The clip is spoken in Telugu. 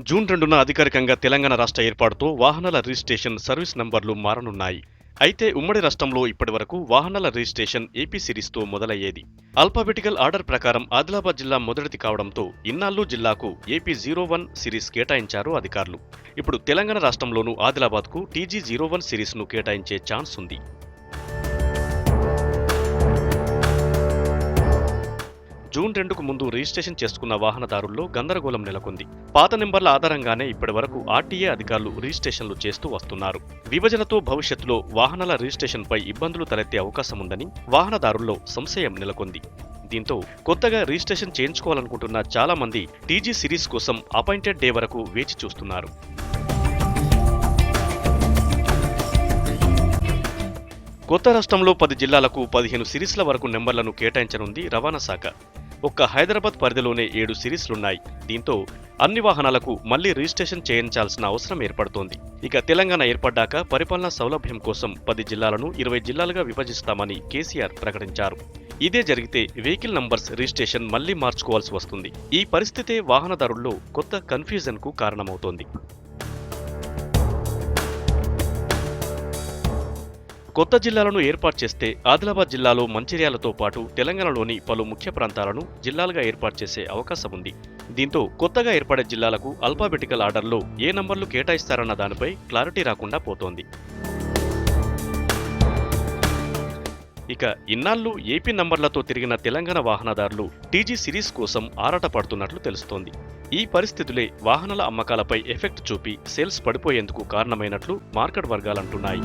జూన్ 2న అధికారికంగా తెలంగాణ రాష్ట్ర ఏర్పాటుతో వాహనాల రిజిస్ట్రేషన్ సర్వీస్ నంబర్లు మారనున్నాయి. అయితే ఉమ్మడి రాష్ట్రంలో ఇప్పటివరకు వాహనాల రిజిస్ట్రేషన్ ఏపీ సిరీస్తో మొదలయ్యేది. ఆల్ఫాబెటికల్ ఆర్డర్ ప్రకారం ఆదిలాబాద్ జిల్లా మొదటిది కావడంతో ఇన్నాళ్లు జిల్లాకు ఏపీ 01 సిరీస్ కేటాయించారు అధికారులు. ఇప్పుడు తెలంగాణ రాష్ట్రంలోనూ ఆదిలాబాద్కు టీజీ 01 సిరీస్ను కేటాయించే ఛాన్స్ ఉంది. జూన్ 2కు ముందు రిజిస్ట్రేషన్ చేసుకున్న వాహనదారుల్లో గందరగోళం నెలకొంది. పాత నెంబర్ల ఆధారంగానే ఇప్పటివరకు ఆర్టీఏ అధికారులు రిజిస్ట్రేషన్లు చేస్తూ వస్తున్నారు. విభజనతో భవిష్యత్తులో వాహనాల రిజిస్ట్రేషన్పై ఇబ్బందులు తలెత్తే అవకాశముందని వాహనదారుల్లో సంశయం నెలకొంది. దీంతో కొత్తగా రిజిస్ట్రేషన్ చేయించుకోవాలనుకుంటున్న చాలా మంది టీజీ సిరీస్ కోసం అపాయింటెడ్ డే వరకు వేచి చూస్తున్నారు. కొత్త రాష్ట్రంలో 10 జిల్లాలకు 15 సిరీస్ల వరకు నెంబర్లను కేటాయించనుంది రవాణా శాఖ. ఒక్క హైదరాబాద్ పరిధిలోనే 7 సిరీస్లున్నాయి. దీంతో అన్ని వాహనాలకు మళ్లీ రిజిస్ట్రేషన్ చేయించాల్సిన అవసరం ఏర్పడుతోంది. ఇక తెలంగాణ ఏర్పడ్డాక పరిపాలనా సౌలభ్యం కోసం 10 జిల్లాలను 20 జిల్లాలుగా విభజిస్తామని కేసీఆర్ ప్రకటించారు. ఇదే జరిగితే వెహికల్ నంబర్స్ రిజిస్ట్రేషన్ మళ్లీ మార్చుకోవాల్సి వస్తుంది. ఈ పరిస్థితే వాహనదారుల్లో కొత్త కన్ఫ్యూజన్కు కారణమవుతోంది. కొత్త జిల్లాలను ఏర్పాటు చేస్తే ఆదిలాబాద్ జిల్లాలో మంచిర్యాలతో పాటు తెలంగాణలోని పలు ముఖ్య ప్రాంతాలను జిల్లాలుగా ఏర్పాటు చేసే అవకాశం ఉంది. దీంతో కొత్తగా ఏర్పడే జిల్లాలకు ఆల్ఫాబెటికల్ ఆర్డర్లో ఏ నంబర్లు కేటాయిస్తారన్న దానిపై క్లారిటీ రాకుండా పోతోంది. ఇక ఇన్నాళ్లు ఏపీ నంబర్లతో తిరిగిన తెలంగాణ వాహనదారులు టీజీ సిరీస్ కోసం ఆరాటపడుతున్నట్లు తెలుస్తోంది. ఈ పరిస్థితులే వాహనాల అమ్మకాలపై ఎఫెక్ట్ చూపి సేల్స్ పడిపోయేందుకు కారణమైనట్లు మార్కెట్ వర్గాలంటున్నాయి.